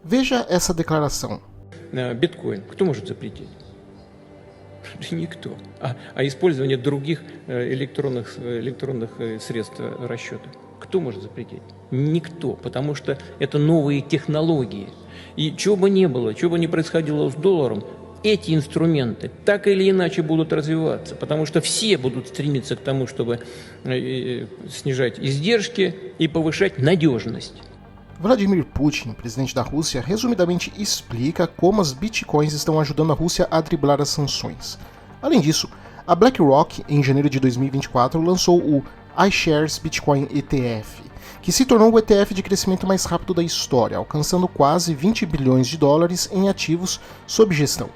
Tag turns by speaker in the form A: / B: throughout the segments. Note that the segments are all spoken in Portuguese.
A: Veja essa declaração.
B: Биткоин кто может запретить? Никто. А использование других электронных средств расчета кто может запретить? Никто, потому что это новые технологии. И чего бы ни было, чего бы ни происходило с долларом, эти инструменты так или иначе будут развиваться, потому что все будут стремиться к тому, чтобы снижать издержки и повышать надежность.
A: Vladimir Putin, presidente da Rússia, resumidamente explica como as bitcoins estão ajudando a Rússia a driblar as sanções. Além disso, a BlackRock, em janeiro de 2024, lançou o iShares Bitcoin ETF, que se tornou o ETF de crescimento mais rápido da história, alcançando quase 20 bilhões de dólares em ativos sob gestão.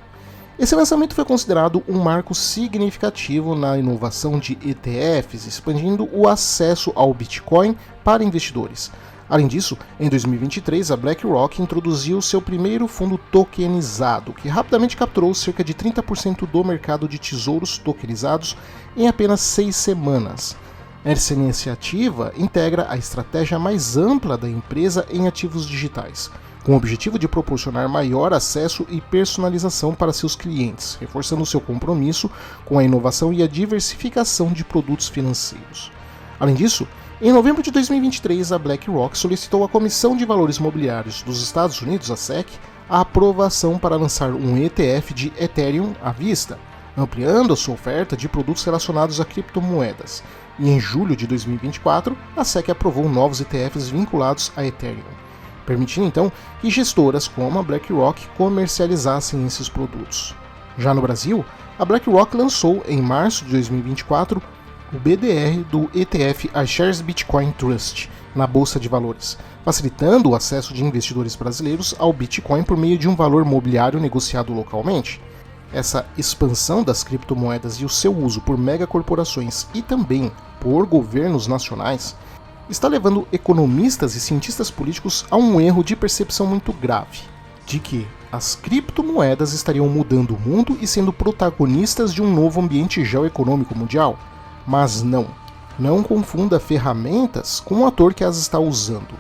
A: Esse lançamento foi considerado um marco significativo na inovação de ETFs, expandindo o acesso ao Bitcoin para investidores. Além disso, em 2023, a BlackRock introduziu seu primeiro fundo tokenizado, que rapidamente capturou cerca de 30% do mercado de tesouros tokenizados em apenas 6 semanas. Essa iniciativa integra a estratégia mais ampla da empresa em ativos digitais, com o objetivo de proporcionar maior acesso e personalização para seus clientes, reforçando seu compromisso com a inovação e a diversificação de produtos financeiros. Além disso, em novembro de 2023, a BlackRock solicitou à Comissão de Valores Mobiliários dos Estados Unidos, a SEC, a aprovação para lançar um ETF de Ethereum à vista, ampliando a sua oferta de produtos relacionados a criptomoedas. E em julho de 2024, a SEC aprovou novos ETFs vinculados a Ethereum, permitindo então que gestoras como a BlackRock comercializassem esses produtos. Já no Brasil, a BlackRock lançou em março de 2024 o BDR do ETF iShares Bitcoin Trust na Bolsa de Valores, facilitando o acesso de investidores brasileiros ao Bitcoin por meio de um valor mobiliário negociado localmente. Essa expansão das criptomoedas e o seu uso por megacorporações e também por governos nacionais está levando economistas e cientistas políticos a um erro de percepção muito grave, de que as criptomoedas estariam mudando o mundo e sendo protagonistas de um novo ambiente geoeconômico mundial. Mas não confunda ferramentas com o ator que as está usando.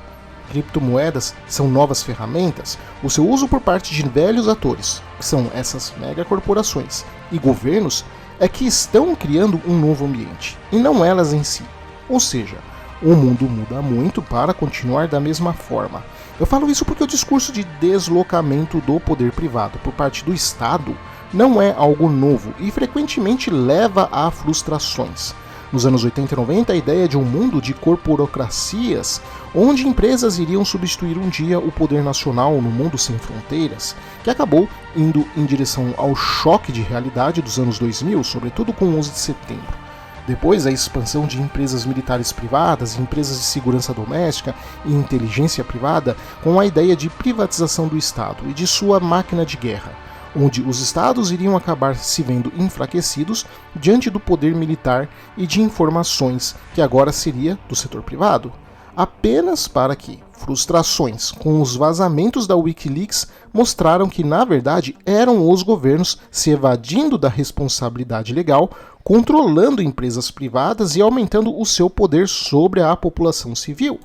A: Criptomoedas são novas ferramentas, o seu uso por parte de velhos atores, que são essas megacorporações e governos, é que estão criando um novo ambiente, e não elas em si. Ou seja, o mundo muda muito para continuar da mesma forma. Eu falo isso porque o discurso de deslocamento do poder privado por parte do Estado não é algo novo e frequentemente leva a frustrações. Nos anos 80 e 90, a ideia de um mundo de corporocracias, onde empresas iriam substituir um dia o poder nacional no mundo sem fronteiras, que acabou indo em direção ao choque de realidade dos anos 2000, sobretudo com o 11 de setembro. Depois, a expansão de empresas militares privadas, empresas de segurança doméstica e inteligência privada, com a ideia de privatização do Estado e de sua máquina de guerra, onde os estados iriam acabar se vendo enfraquecidos diante do poder militar e de informações que agora seria do setor privado, apenas para que frustrações com os vazamentos da Wikileaks mostraram que, na verdade, eram os governos se evadindo da responsabilidade legal, controlando empresas privadas e aumentando o seu poder sobre a população civil.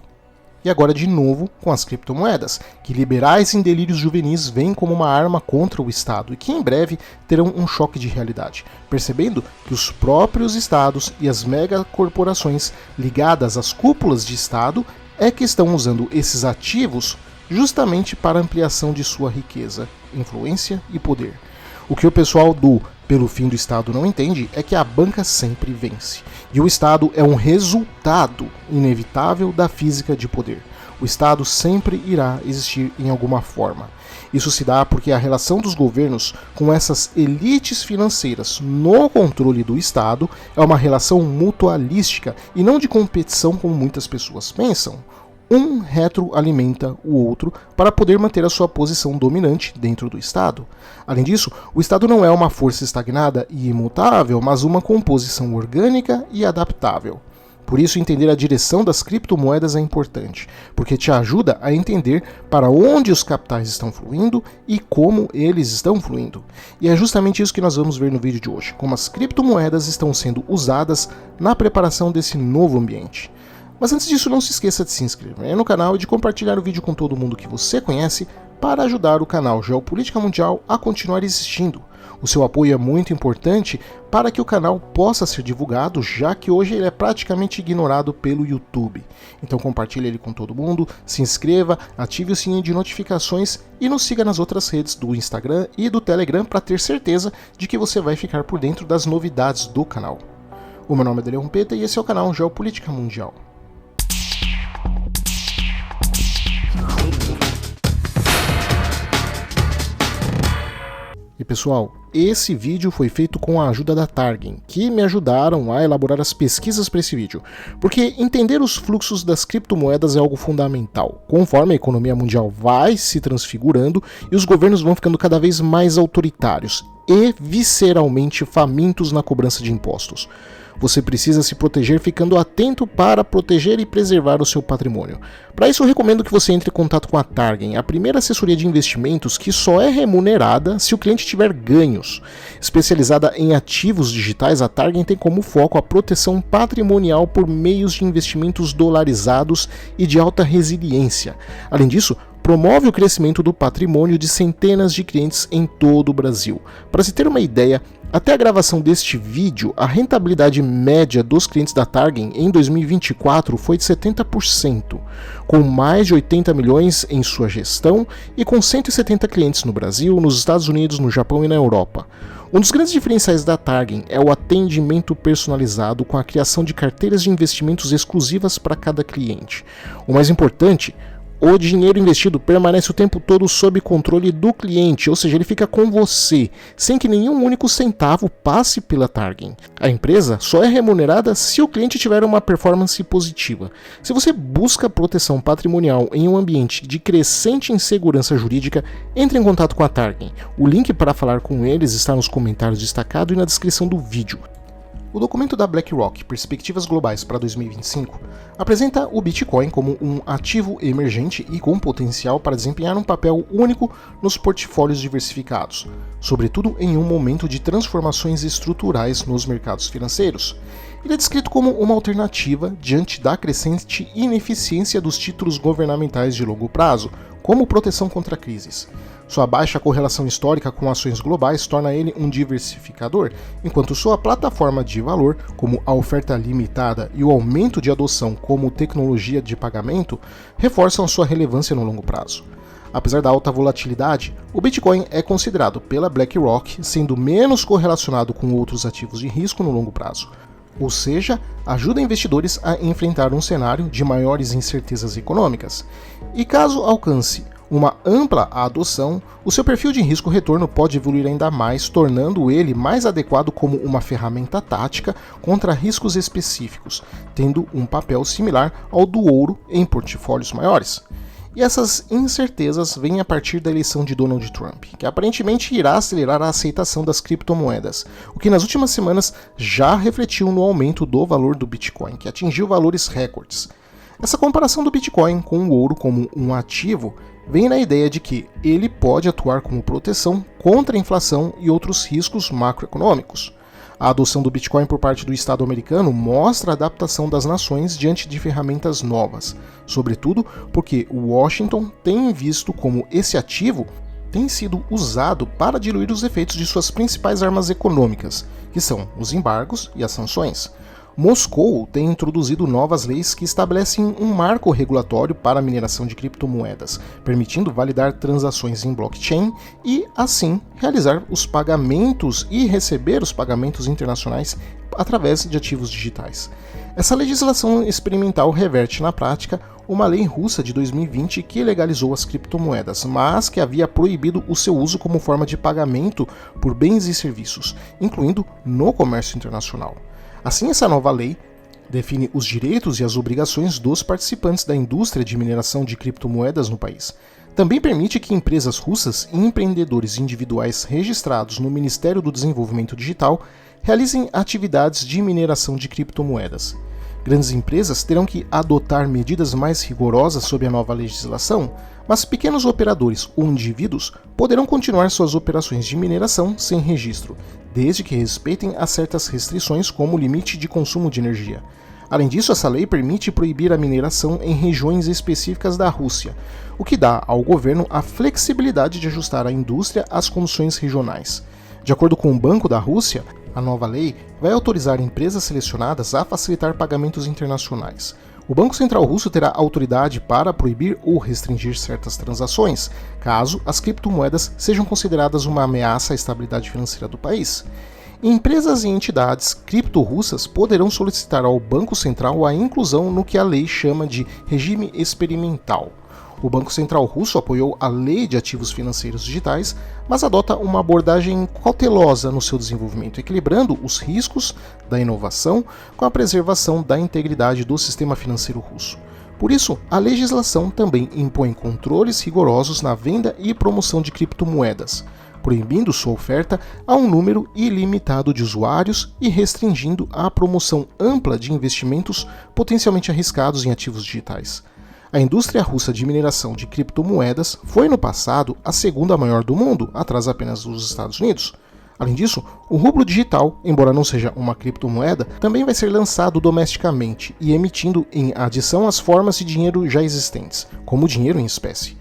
A: E agora de novo com as criptomoedas, que liberais em delírios juvenis veem como uma arma contra o Estado e que em breve terão um choque de realidade, percebendo que os próprios Estados e as megacorporações ligadas às cúpulas de Estado é que estão usando esses ativos justamente para ampliação de sua riqueza, influência e poder. O que o pessoal do pelo fim do Estado não entende é que a banca sempre vence, e o Estado é um resultado inevitável da física de poder. O Estado sempre irá existir em alguma forma. Isso se dá porque a relação dos governos com essas elites financeiras no controle do Estado é uma relação mutualística e não de competição como muitas pessoas pensam. Um retroalimenta o outro para poder manter a sua posição dominante dentro do Estado. Além disso, o Estado não é uma força estagnada e imutável, mas uma composição orgânica e adaptável. Por isso, entender a direção das criptomoedas é importante, porque te ajuda a entender para onde os capitais estão fluindo e como eles estão fluindo. E é justamente isso que nós vamos ver no vídeo de hoje, como as criptomoedas estão sendo usadas na preparação desse novo ambiente. Mas antes disso, não se esqueça de se inscrever no canal e de compartilhar o vídeo com todo mundo que você conhece para ajudar o canal Geopolítica Mundial a continuar existindo. O seu apoio é muito importante para que o canal possa ser divulgado, já que hoje ele é praticamente ignorado pelo YouTube. Então compartilhe ele com todo mundo, se inscreva, ative o sininho de notificações e nos siga nas outras redes do Instagram e do Telegram para ter certeza de que você vai ficar por dentro das novidades do canal. O meu nome é Daniel Rumpeta e esse é o canal Geopolítica Mundial. E pessoal, esse vídeo foi feito com a ajuda da Targen, que me ajudaram a elaborar as pesquisas para esse vídeo, porque entender os fluxos das criptomoedas é algo fundamental. Conforme a economia mundial vai se transfigurando e os governos vão ficando cada vez mais autoritários e visceralmente famintos na cobrança de impostos. Você precisa se proteger ficando atento para proteger e preservar o seu patrimônio. Para isso eu recomendo que você entre em contato com a Targen, a primeira assessoria de investimentos que só é remunerada se o cliente tiver ganhos. Especializada em ativos digitais, a Targen tem como foco a proteção patrimonial por meios de investimentos dolarizados e de alta resiliência. Além disso, promove o crescimento do patrimônio de centenas de clientes em todo o Brasil. Para se ter uma ideia, até a gravação deste vídeo, a rentabilidade média dos clientes da Targen em 2024 foi de 70%, com mais de 80 milhões em sua gestão e com 170 clientes no Brasil, nos Estados Unidos, no Japão e na Europa. Um dos grandes diferenciais da Targen é o atendimento personalizado com a criação de carteiras de investimentos exclusivas para cada cliente. O mais importante, o dinheiro investido permanece o tempo todo sob controle do cliente, ou seja, ele fica com você, sem que nenhum único centavo passe pela Targen. A empresa só é remunerada se o cliente tiver uma performance positiva. Se você busca proteção patrimonial em um ambiente de crescente insegurança jurídica, entre em contato com a Targen. O link para falar com eles está nos comentários destacado e na descrição do vídeo. O documento da BlackRock, Perspectivas Globais para 2025, apresenta o Bitcoin como um ativo emergente e com potencial para desempenhar um papel único nos portfólios diversificados, sobretudo em um momento de transformações estruturais nos mercados financeiros. Ele é descrito como uma alternativa diante da crescente ineficiência dos títulos governamentais de longo prazo, como proteção contra crises. Sua baixa correlação histórica com ações globais torna ele um diversificador, enquanto sua plataforma de valor, como a oferta limitada e o aumento de adoção como tecnologia de pagamento, reforçam sua relevância no longo prazo. Apesar da alta volatilidade, o Bitcoin é considerado pela BlackRock sendo menos correlacionado com outros ativos de risco no longo prazo. Ou seja, ajuda investidores a enfrentar um cenário de maiores incertezas econômicas. E caso alcance uma ampla adoção, o seu perfil de risco-retorno pode evoluir ainda mais, tornando ele mais adequado como uma ferramenta tática contra riscos específicos, tendo um papel similar ao do ouro em portfólios maiores. E essas incertezas vêm a partir da eleição de Donald Trump, que aparentemente irá acelerar a aceitação das criptomoedas, o que nas últimas semanas já refletiu no aumento do valor do Bitcoin, que atingiu valores recordes. Essa comparação do Bitcoin com o ouro como um ativo vem na ideia de que ele pode atuar como proteção contra a inflação e outros riscos macroeconômicos. A adoção do Bitcoin por parte do Estado americano mostra a adaptação das nações diante de ferramentas novas, sobretudo porque Washington tem visto como esse ativo tem sido usado para diluir os efeitos de suas principais armas econômicas, que são os embargos e as sanções. Moscou tem introduzido novas leis que estabelecem um marco regulatório para a mineração de criptomoedas, permitindo validar transações em blockchain e, assim, realizar os pagamentos e receber os pagamentos internacionais através de ativos digitais. Essa legislação experimental reverte na prática uma lei russa de 2020 que legalizou as criptomoedas, mas que havia proibido o seu uso como forma de pagamento por bens e serviços, incluindo no comércio internacional. Assim, essa nova lei define os direitos e as obrigações dos participantes da indústria de mineração de criptomoedas no país. Também permite que empresas russas e empreendedores individuais registrados no Ministério do Desenvolvimento Digital realizem atividades de mineração de criptomoedas. Grandes empresas terão que adotar medidas mais rigorosas sob a nova legislação, mas pequenos operadores ou indivíduos poderão continuar suas operações de mineração sem registro, desde que respeitem a certas restrições como o limite de consumo de energia. Além disso, essa lei permite proibir a mineração em regiões específicas da Rússia, o que dá ao governo a flexibilidade de ajustar a indústria às condições regionais. De acordo com o Banco da Rússia, a nova lei vai autorizar empresas selecionadas a facilitar pagamentos internacionais. O Banco Central Russo terá autoridade para proibir ou restringir certas transações, caso as criptomoedas sejam consideradas uma ameaça à estabilidade financeira do país. Empresas e entidades cripto-russas poderão solicitar ao Banco Central a inclusão no que a lei chama de regime experimental. O Banco Central Russo apoiou a Lei de Ativos Financeiros Digitais, mas adota uma abordagem cautelosa no seu desenvolvimento, equilibrando os riscos da inovação com a preservação da integridade do sistema financeiro russo. Por isso, a legislação também impõe controles rigorosos na venda e promoção de criptomoedas, proibindo sua oferta a um número ilimitado de usuários e restringindo a promoção ampla de investimentos potencialmente arriscados em ativos digitais. A indústria russa de mineração de criptomoedas foi no passado a segunda maior do mundo, atrás apenas dos Estados Unidos. Além disso, o rublo digital, embora não seja uma criptomoeda, também vai ser lançado domesticamente e emitindo em adição às formas de dinheiro já existentes, como o dinheiro em espécie.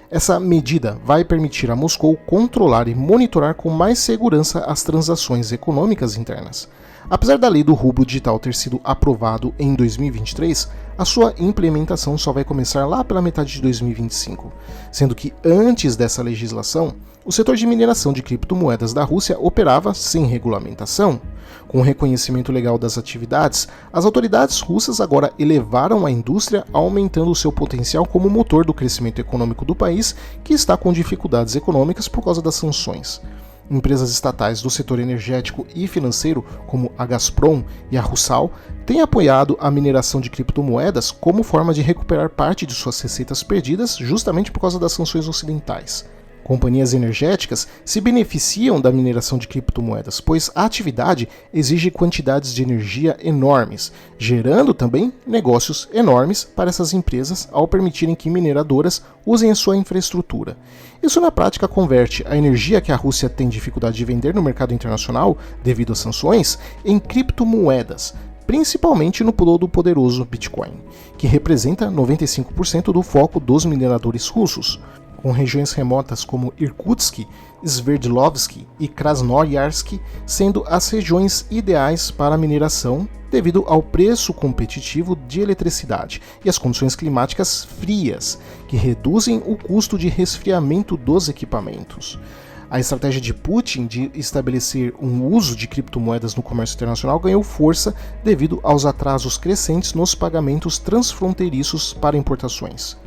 A: Essa medida vai permitir a Moscou controlar e monitorar com mais segurança as transações econômicas internas. Apesar da lei do rublo digital ter sido aprovado em 2023, a sua implementação só vai começar lá pela metade de 2025, sendo que antes dessa legislação, o setor de mineração de criptomoedas da Rússia operava sem regulamentação. Com o reconhecimento legal das atividades, as autoridades russas agora elevaram a indústria, aumentando o seu potencial como motor do crescimento econômico do país, que está com dificuldades econômicas por causa das sanções. Empresas estatais do setor energético e financeiro, como a Gazprom e a Rusal, têm apoiado a mineração de criptomoedas como forma de recuperar parte de suas receitas perdidas justamente por causa das sanções ocidentais. Companhias energéticas se beneficiam da mineração de criptomoedas, pois a atividade exige quantidades de energia enormes, gerando também negócios enormes para essas empresas ao permitirem que mineradoras usem a sua infraestrutura. Isso na prática converte a energia que a Rússia tem dificuldade de vender no mercado internacional devido às sanções em criptomoedas, principalmente no do poderoso Bitcoin, que representa 95% do foco dos mineradores russos. Com regiões remotas como Irkutsk, Sverdlovsk e Krasnoyarsk sendo as regiões ideais para a mineração devido ao preço competitivo de eletricidade e as condições climáticas frias, que reduzem o custo de resfriamento dos equipamentos. A estratégia de Putin de estabelecer um uso de criptomoedas no comércio internacional ganhou força devido aos atrasos crescentes nos pagamentos transfronteiriços para importações.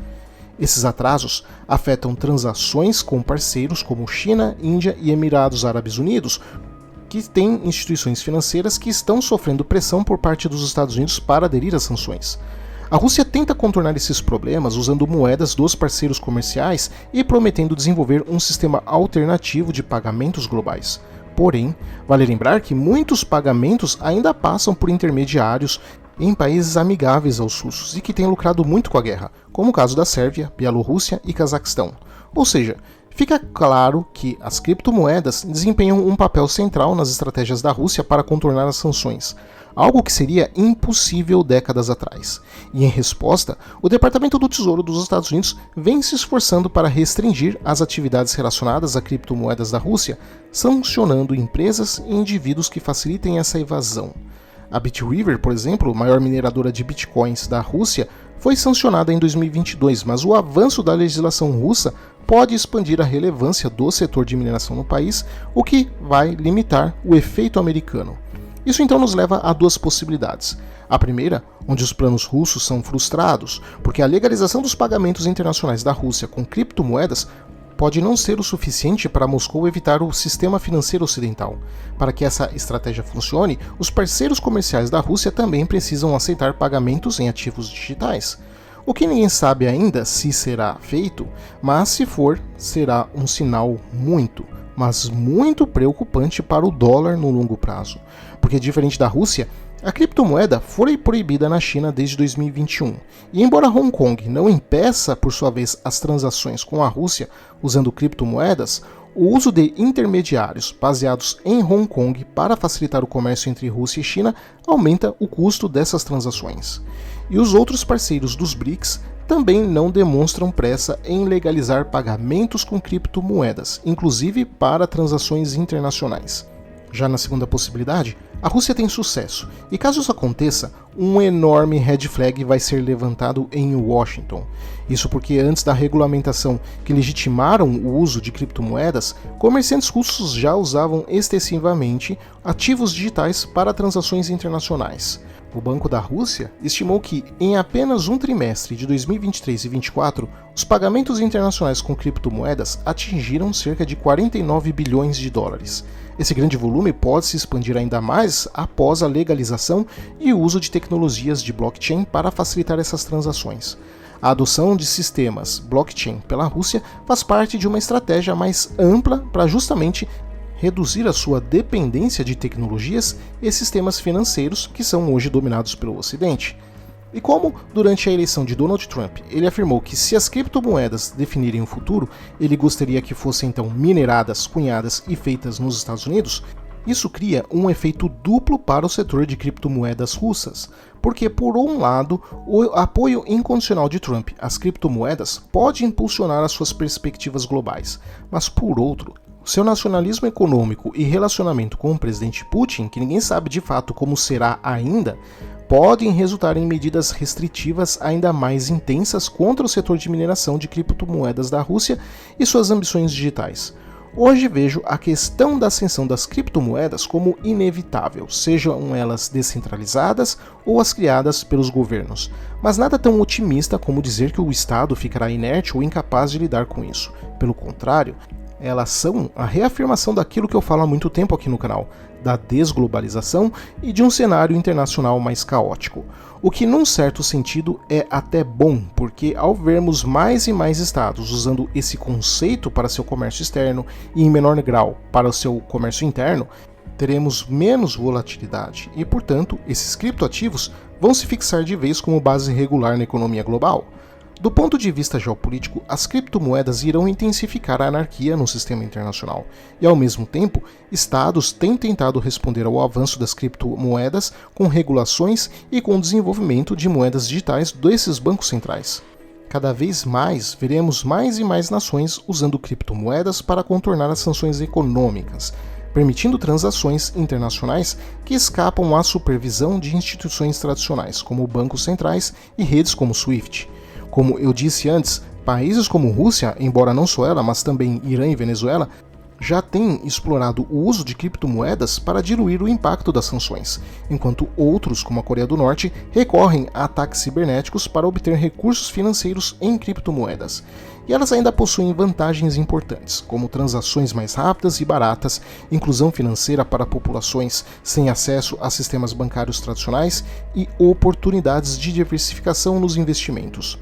A: Esses atrasos afetam transações com parceiros como China, Índia e Emirados Árabes Unidos, que têm instituições financeiras que estão sofrendo pressão por parte dos Estados Unidos para aderir às sanções. A Rússia tenta contornar esses problemas usando moedas dos parceiros comerciais e prometendo desenvolver um sistema alternativo de pagamentos globais. Porém, vale lembrar que muitos pagamentos ainda passam por intermediários em países amigáveis aos russos e que têm lucrado muito com a guerra, como o caso da Sérvia, Bielorrússia e Cazaquistão. Ou seja, fica claro que as criptomoedas desempenham um papel central nas estratégias da Rússia para contornar as sanções, algo que seria impossível décadas atrás. E em resposta, o Departamento do Tesouro dos Estados Unidos vem se esforçando para restringir as atividades relacionadas a criptomoedas da Rússia, sancionando empresas e indivíduos que facilitem essa evasão. A BitRiver, por exemplo, maior mineradora de bitcoins da Rússia, foi sancionada em 2022, mas o avanço da legislação russa pode expandir a relevância do setor de mineração no país, o que vai limitar o efeito americano. Isso então nos leva a duas possibilidades. A primeira, onde os planos russos são frustrados, porque a legalização dos pagamentos internacionais da Rússia com criptomoedas pode não ser o suficiente para Moscou evitar o sistema financeiro ocidental. Para que essa estratégia funcione, os parceiros comerciais da Rússia também precisam aceitar pagamentos em ativos digitais. O que ninguém sabe ainda se será feito, mas se for, será um sinal mas muito preocupante para o dólar no longo prazo. Porque diferente da Rússia, a criptomoeda foi proibida na China desde 2021, e embora Hong Kong não impeça, por sua vez, as transações com a Rússia usando criptomoedas, O uso de intermediários baseados em Hong Kong para facilitar o comércio entre Rússia e China aumenta o custo dessas transações. E os outros parceiros dos BRICS também não demonstram pressa em legalizar pagamentos com criptomoedas, inclusive para transações internacionais. Já na segunda possibilidade, a Rússia tem sucesso, e caso isso aconteça, um enorme red flag vai ser levantado em Washington. Isso porque antes da regulamentação que legitimaram o uso de criptomoedas, comerciantes russos já usavam extensivamente ativos digitais para transações internacionais. O Banco da Rússia estimou que, em apenas um trimestre de 2023 e 2024, os pagamentos internacionais com criptomoedas atingiram cerca de 49 bilhões de dólares. Esse grande volume pode se expandir ainda mais após a legalização e o uso de tecnologias de blockchain para facilitar essas transações. A adoção de sistemas blockchain pela Rússia faz parte de uma estratégia mais ampla para justamente reduzir a sua dependência de tecnologias e sistemas financeiros que são hoje dominados pelo Ocidente. E como, durante a eleição de Donald Trump, ele afirmou que se as criptomoedas definirem o futuro, ele gostaria que fossem então mineradas, cunhadas e feitas nos Estados Unidos, isso cria um efeito duplo para o setor de criptomoedas russas, porque por um lado, o apoio incondicional de Trump às criptomoedas pode impulsionar as suas perspectivas globais, mas por outro, seu nacionalismo econômico e relacionamento com o presidente Putin, que ninguém sabe de fato como será ainda, podem resultar em medidas restritivas ainda mais intensas contra o setor de mineração de criptomoedas da Rússia e suas ambições digitais. Hoje vejo a questão da ascensão das criptomoedas como inevitável, sejam elas descentralizadas ou as criadas pelos governos, mas nada tão otimista como dizer que o Estado ficará inerte ou incapaz de lidar com isso. Pelo contrário, elas são a reafirmação daquilo que eu falo há muito tempo aqui no canal, da desglobalização e de um cenário internacional mais caótico. O que, num certo sentido, é até bom, porque ao vermos mais e mais estados usando esse conceito para seu comércio externo e em menor grau para o seu comércio interno, teremos menos volatilidade e, portanto, esses criptoativos vão se fixar de vez como base regular na economia global. Do ponto de vista geopolítico, as criptomoedas irão intensificar a anarquia no sistema internacional, e ao mesmo tempo, estados têm tentado responder ao avanço das criptomoedas com regulações e com o desenvolvimento de moedas digitais desses bancos centrais. Cada vez mais veremos mais e mais nações usando criptomoedas para contornar as sanções econômicas, permitindo transações internacionais que escapam à supervisão de instituições tradicionais, como bancos centrais e redes como SWIFT. Como eu disse antes, países como Rússia, embora não só ela, mas também Irã e Venezuela, já têm explorado o uso de criptomoedas para diluir o impacto das sanções, enquanto outros, como a Coreia do Norte, recorrem a ataques cibernéticos para obter recursos financeiros em criptomoedas. E elas ainda possuem vantagens importantes, como transações mais rápidas e baratas, inclusão financeira para populações sem acesso a sistemas bancários tradicionais e oportunidades de diversificação nos investimentos.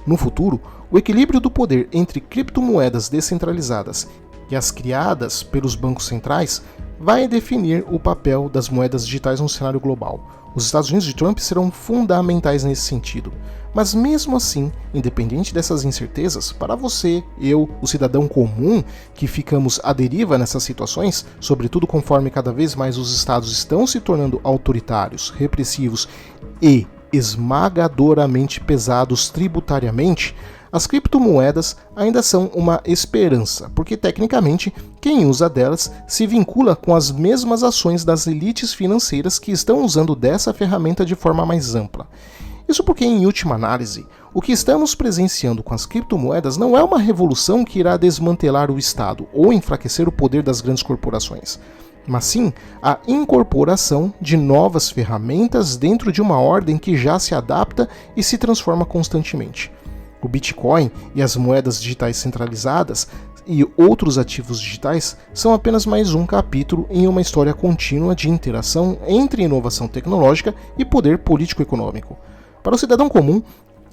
A: No futuro, o equilíbrio do poder entre criptomoedas descentralizadas e as criadas pelos bancos centrais vai definir o papel das moedas digitais no cenário global. Os Estados Unidos de Trump serão fundamentais nesse sentido. Mas mesmo assim, independente dessas incertezas, para você, eu, o cidadão comum, que ficamos à deriva nessas situações, sobretudo conforme cada vez mais os estados estão se tornando autoritários, repressivos e esmagadoramente pesados tributariamente, as criptomoedas ainda são uma esperança, porque tecnicamente quem usa delas se vincula com as mesmas ações das elites financeiras que estão usando dessa ferramenta de forma mais ampla. Isso porque, em última análise, o que estamos presenciando com as criptomoedas não é uma revolução que irá desmantelar o Estado ou enfraquecer o poder das grandes corporações, mas sim a incorporação de novas ferramentas dentro de uma ordem que já se adapta e se transforma constantemente. O Bitcoin e as moedas digitais centralizadas e outros ativos digitais são apenas mais um capítulo em uma história contínua de interação entre inovação tecnológica e poder político-econômico. Para o cidadão comum,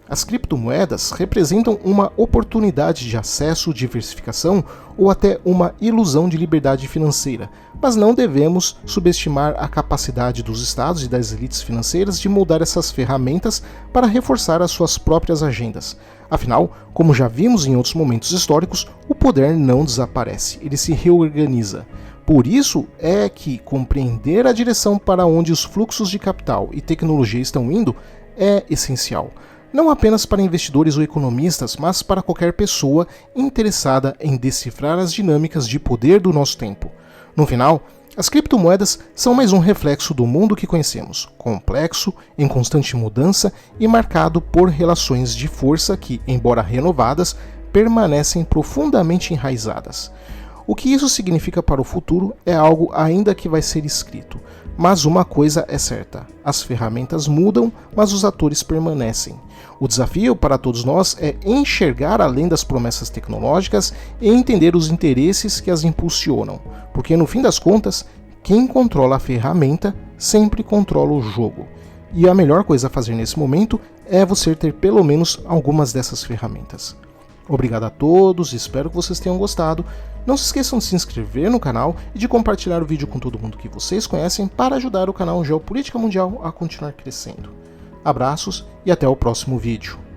A: as criptomoedas representam uma oportunidade de acesso, diversificação ou até uma ilusão de liberdade financeira, mas não devemos subestimar a capacidade dos estados e das elites financeiras de moldar essas ferramentas para reforçar as suas próprias agendas. Afinal, como já vimos em outros momentos históricos, o poder poder não desaparece, ele se reorganiza. Por isso é que compreender a direção para onde os fluxos de capital e tecnologia estão indo é essencial. Não apenas para investidores ou economistas, mas para qualquer pessoa interessada em decifrar as dinâmicas de poder do nosso tempo. No final, as criptomoedas são mais um reflexo do mundo que conhecemos, complexo, em constante mudança e marcado por relações de força que, embora renovadas, permanecem profundamente enraizadas. O que isso significa para o futuro é algo ainda que vai ser escrito, mas uma coisa é certa: as ferramentas mudam, mas os atores permanecem. O desafio para todos nós é enxergar além das promessas tecnológicas e entender os interesses que as impulsionam, porque no fim das contas, quem controla a ferramenta sempre controla o jogo. E a melhor coisa a fazer nesse momento é você ter pelo menos algumas dessas ferramentas. Obrigado a todos, espero que vocês tenham gostado. Não se esqueçam de se inscrever no canal e de compartilhar o vídeo com todo mundo que vocês conhecem para ajudar o canal Geopolítica Mundial a continuar crescendo. Abraços e até o próximo vídeo.